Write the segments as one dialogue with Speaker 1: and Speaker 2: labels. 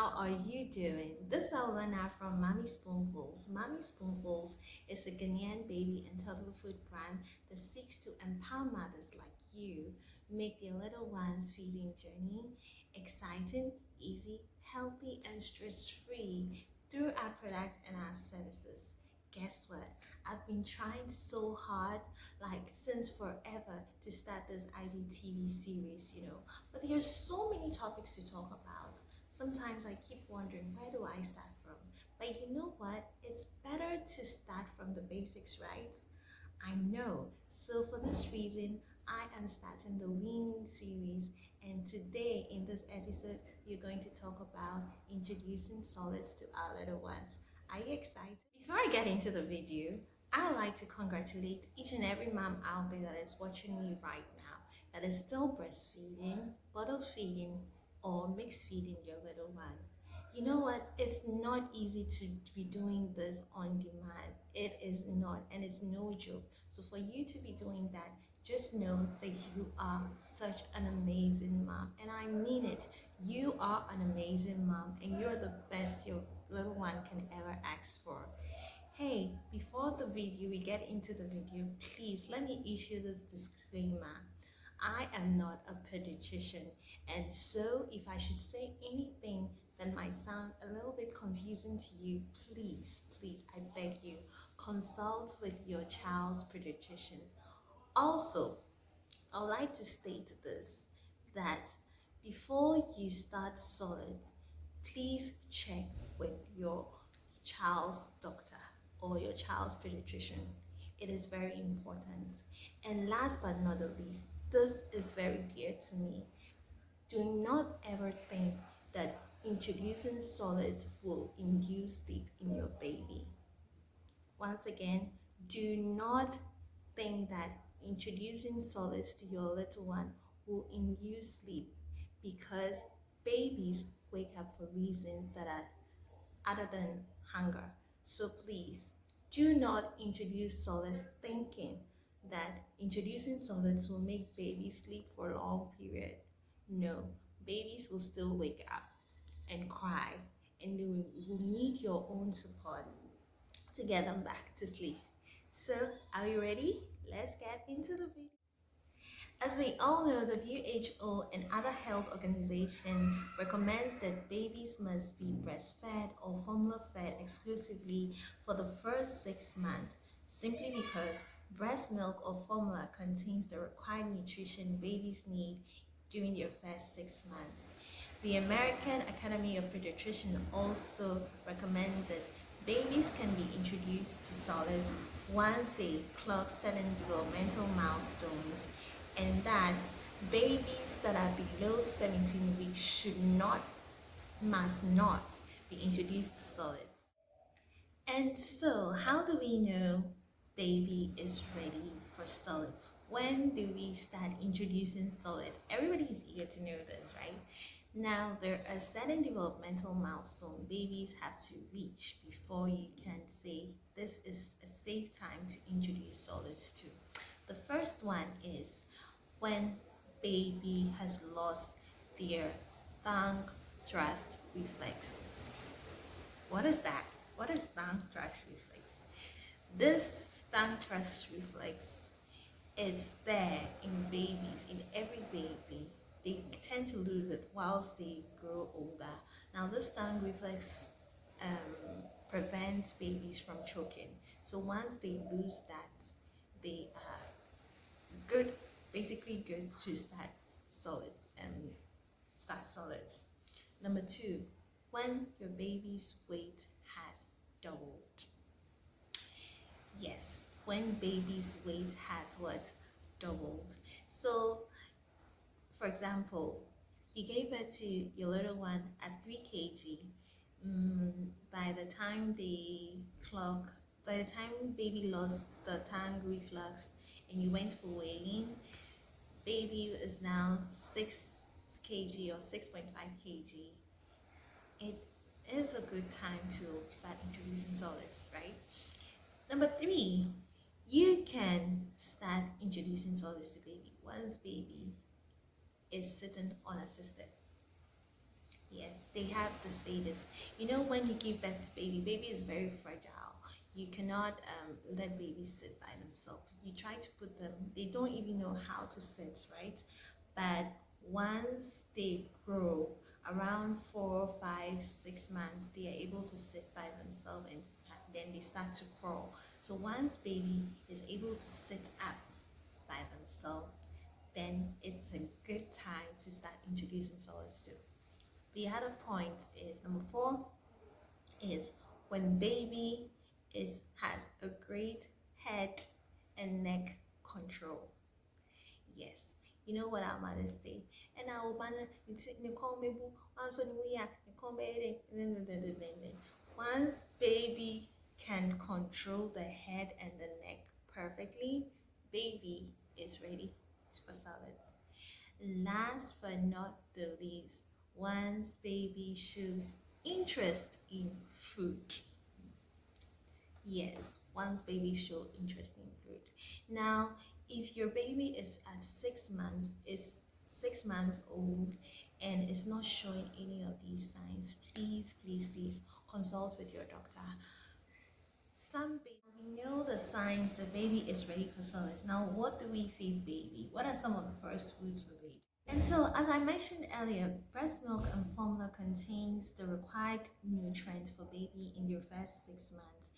Speaker 1: How are you doing? This is Alana from Mommy Spoonfuls. Mommy Spoonfuls is a Ghanaian baby and toddler food brand that seeks to empower mothers like you, make their little ones' feeding journey exciting, easy, healthy, and stress-free through our products and our services. Guess what? I've been trying so hard, like since forever, to start this IGTV series, but there's so many topics to talk about. Sometimes I keep wondering, where do I start from? But you know what? It's better to start from the basics, right? I know. So for this reason, I am starting the Weaning series, and today in this episode, we're going to talk about introducing solids to our little ones. Are you excited? Before I get into the video, I'd like to congratulate each and every mom out there that is watching me right now, that is still breastfeeding, bottle feeding, or mixed feeding your little one. You know what? It's not easy to be doing this on demand. It is not, and it's no joke. So for you to be doing that, just know that you are such an amazing mom. And I mean it. You are an amazing mom, and you're the best your little one can ever ask for. Hey, before we get into the video, please let me issue this disclaimer. I am not a pediatrician, and so if I should say anything that might sound a little bit confusing to you, please, I beg you, consult with your child's pediatrician. Also, I would like to state this, that before you start solids, please check with your child's doctor or your child's pediatrician. It is very important. And last but not the least, this is very dear to me. Do not ever think that introducing solids will induce sleep in your baby. Once again, do not think that introducing solids to your little one will induce sleep, because babies wake up for reasons that are other than hunger. So please do not introduce solids thinking that introducing solids will make babies sleep for a long period. No, babies will still wake up and cry, and they will need your own support to get them back to sleep. So, are you ready? Let's get into the video. As we all know, the WHO and other health organizations recommends that babies must be breastfed or formula fed exclusively for the first 6 months, simply because breast milk or formula contains the required nutrition babies need during their first 6 months. The American Academy of Pediatricians also recommends that babies can be introduced to solids once they clock certain developmental milestones, and that babies that are below 17 weeks must not be introduced to solids. And so, how do we know baby is ready for solids? When do we start introducing solids? Everybody is eager to know this, right? Now, there are certain developmental milestones babies have to reach before you can say this is a safe time to introduce solids to. The first one is when baby has lost their tongue thrust reflex. What is that? What is tongue thrust reflex? This tongue thrust reflex is there in babies, in every baby. They tend to lose it whilst they grow older. Now, this tongue reflex prevents babies from choking. So once they lose that, they are good, basically good to start solids. Number two, when your baby's weight has doubled. Yes, when baby's weight has what? Doubled. So, for example, you gave birth to your little one at 3 kg. By the time by the time baby lost the tongue reflex and you went for weighing, baby is now 6 kg or 6.5 kg. It is a good time to start introducing solids, right? Number three, you can start introducing solids to baby once baby is sitting unassisted. Yes, they have the stages. You know, when you give birth to baby, baby is very fragile. You cannot let babies sit by themselves. You try to put them, they don't even know how to sit, right? But once they grow around 4, 5, 6 months, they are able to sit by themselves, and then they start to crawl. So once baby is able to sit up by themselves, then it's a good time to start introducing solids too. The other point is number 4 is when baby has a great head and neck control. Yes, you know what our mothers say. And our banner, once baby can control the head and the neck perfectly, baby is ready for solids. Last but not the least, once baby shows interest in food. Yes, once baby show interest in food. Now, if your baby is at 6 months, is 6 months old and is not showing any of these signs, please consult with your doctor. Some baby, we know the signs the baby is ready for solids. Now, what do we feed baby? What are some of the first foods for baby? And so, as I mentioned earlier, breast milk and formula contains the required nutrients for baby in their first 6 months.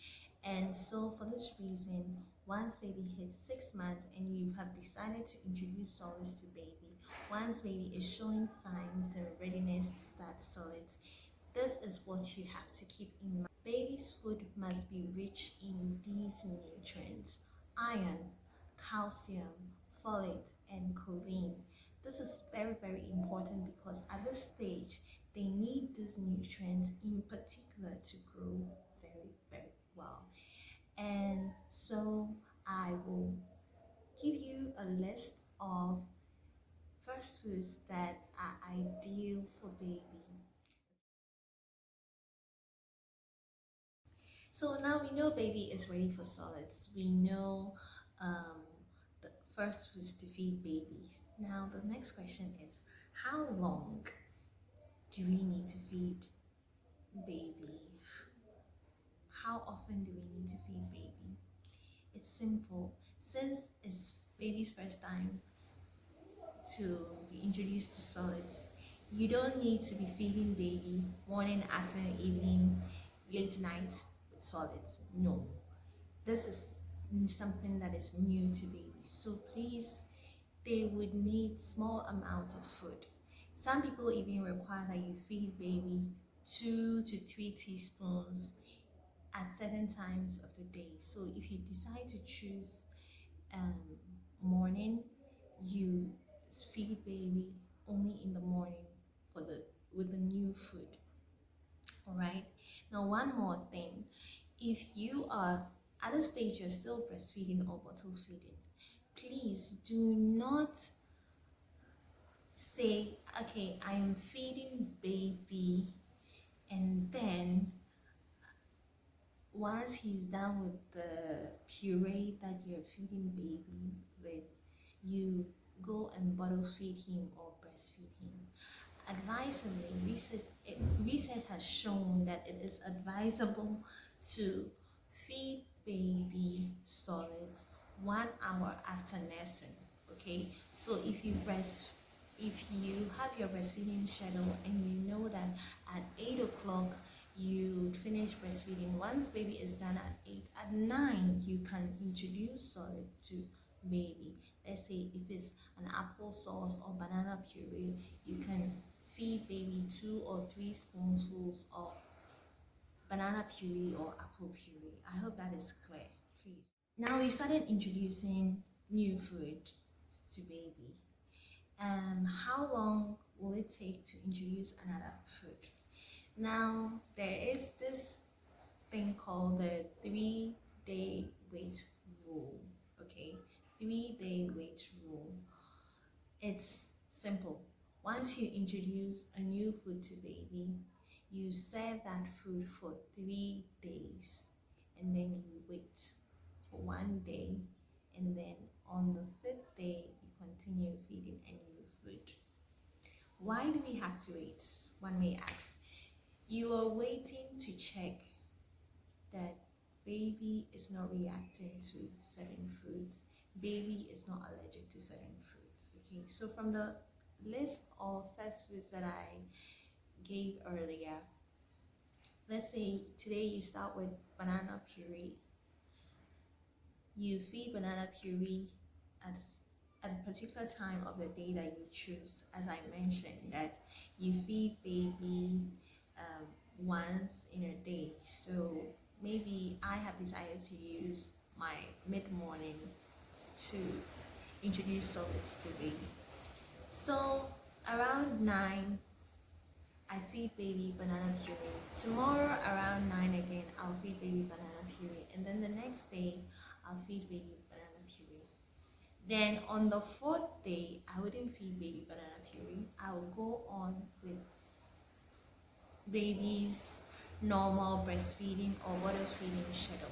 Speaker 1: And so, for this reason, once baby hits 6 months and you have decided to introduce solids to baby, once baby is showing signs and readiness to start solids, this is what you have to keep in mind. Baby's food must be rich in these nutrients: iron, calcium, folate, and choline. This is very important because at this stage, they need these nutrients in particular to grow very well. And so I will give you a list of first foods that are ideal for baby. So now we know baby is ready for solids. We know um, the first foods to feed babies. Now the next question is, how long do we need to feed baby? How often do we need to feed baby? It's simple. Since it's baby's first time to be introduced to solids, you don't need to be feeding baby morning, afternoon, evening, late night with solids. No, this is something that is new to babies. So please, they would need small amounts of food. Some people even require that you feed baby 2 to 3 teaspoons at certain times of the day. So if you decide to choose um, morning, you feed baby only in the morning for the with the new food. All right. Now one more thing, if you are at a stage you're still breastfeeding or bottle feeding, please do not say, okay, I am feeding baby, and then once he's done with the puree that you're feeding baby with, you go and bottle feed him or breastfeed him. Advisably, research has shown that it is advisable to feed baby solids 1 hour after nursing. Okay, so if you have your breastfeeding schedule and you know that at 8 o'clock you finish breastfeeding, once baby is done at 8, at 9 you can introduce solid to baby. Let's say if it's an applesauce or banana puree, you can feed baby 2 or 3 spoonfuls of banana puree or apple puree. I hope that is clear, please. Now we started introducing new food to baby. How long will it take to introduce another food? Now there is this thing called the 3-day wait rule. Okay, 3-day wait rule. It's simple. Once you introduce a new food to baby, you serve that food for 3 days and then you wait for 1 day, and then on the 5th day you continue feeding a new food. Why do we have to wait? one may ask. You are waiting to check that baby is not reacting to certain foods, baby is not allergic to certain foods. Okay, so from the list of fast foods that I gave earlier, let's say today you start with banana puree. You feed banana puree at a particular time of the day that you choose. As I mentioned, that you feed baby once in a day. So maybe I have decided to use my mid-morning to introduce solids to baby. So around 9, I feed baby banana puree. Tomorrow around 9 again, I'll feed baby banana puree. And then the next day, I'll feed baby banana puree. Then on the 4th day, I wouldn't feed baby banana puree. I will go on with baby's normal breastfeeding or bottle feeding schedule.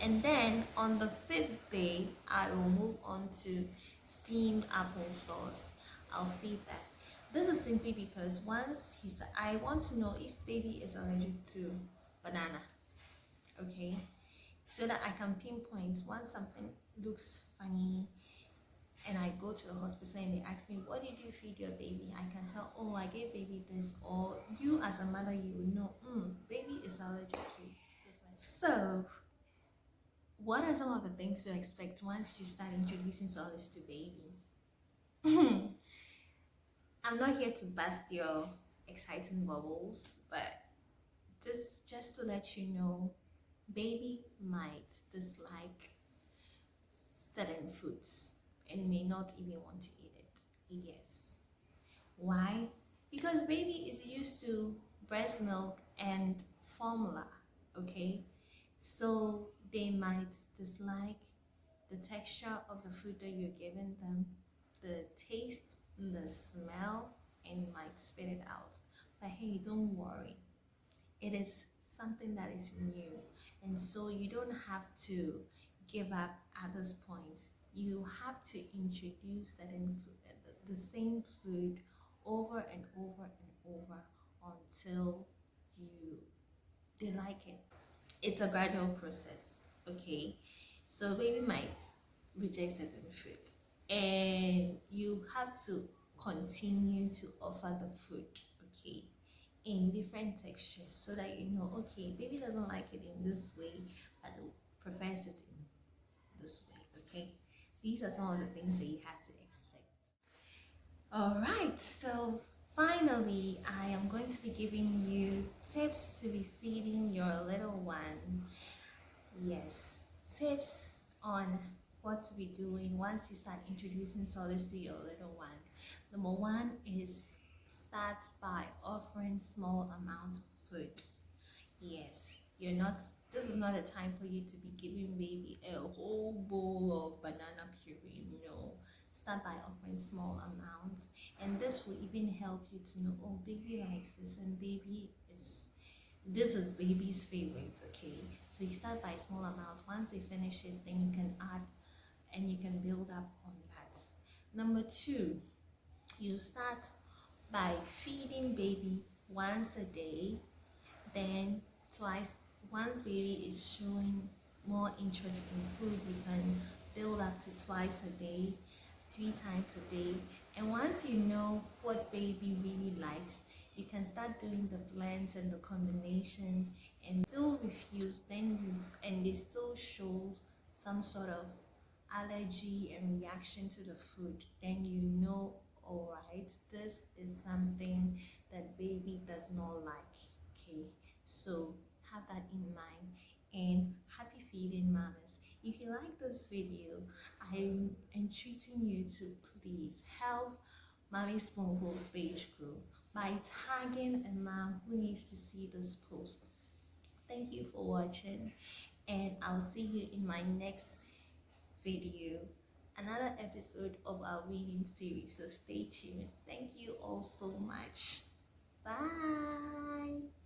Speaker 1: And then on the 5th day, I will move on to steamed applesauce. I'll feed that. This is simply because once I want to know if baby is allergic to banana, okay? So that I can pinpoint once something looks funny and I go to the hospital and they ask me, what did you feed your baby? I can tell, oh, I gave baby this. Or you as a mother, you will know, baby is allergic to. So what are some of the things to expect once you start introducing solids to baby? I'm not here to burst your exciting bubbles, but just to let you know, baby might dislike certain foods and may not even want to eat it. Yes. Why? Because baby is used to breast milk and formula, okay? So they might dislike the texture of the food that you're giving them, the taste, the smell, and might spit it out. But hey, don't worry. It is something that is new. And so you don't have to give up at this point. You have to introduce the same food over and over and over until you they like it. It's a gradual process, okay? So baby might reject certain foods and you have to continue to offer the food, okay, in different textures so that you know, okay, baby doesn't like it in this way but prefers it in this way, okay? These are some of the things that you have to expect. All right, so finally, I am going to be giving you tips to be feeding your little one. Yes, tips on what to be doing once you start introducing solids to your little one. Number one is start by offering small amounts of food. Yes, this is not a time for you to be giving baby a whole bowl of banana puree. No, start by offering small amounts, and this will even help you to know, oh, baby likes this and this is baby's favorite, okay? So you start by small amounts. Once they finish it, then you can add and you can build up on that. Number two, you start by feeding baby once a day, then twice. Once baby is showing more interest in food, you can build up to twice a day, 3 times a day. And once you know what baby really likes, you can start doing the blends and the combinations, and still refuse, and they still show some sort of allergy and reaction to the food, then you know, all right, this is something that baby does not like, okay? So have that in mind, and happy feeding mamas. If you like this video, I'm entreating you to please help Mommy Spoonful's page grow by tagging a mom who needs to see this post. Thank you for watching, and I'll see you in my next video, another episode of our Weaning series. So stay tuned. Thank you all so much. Bye.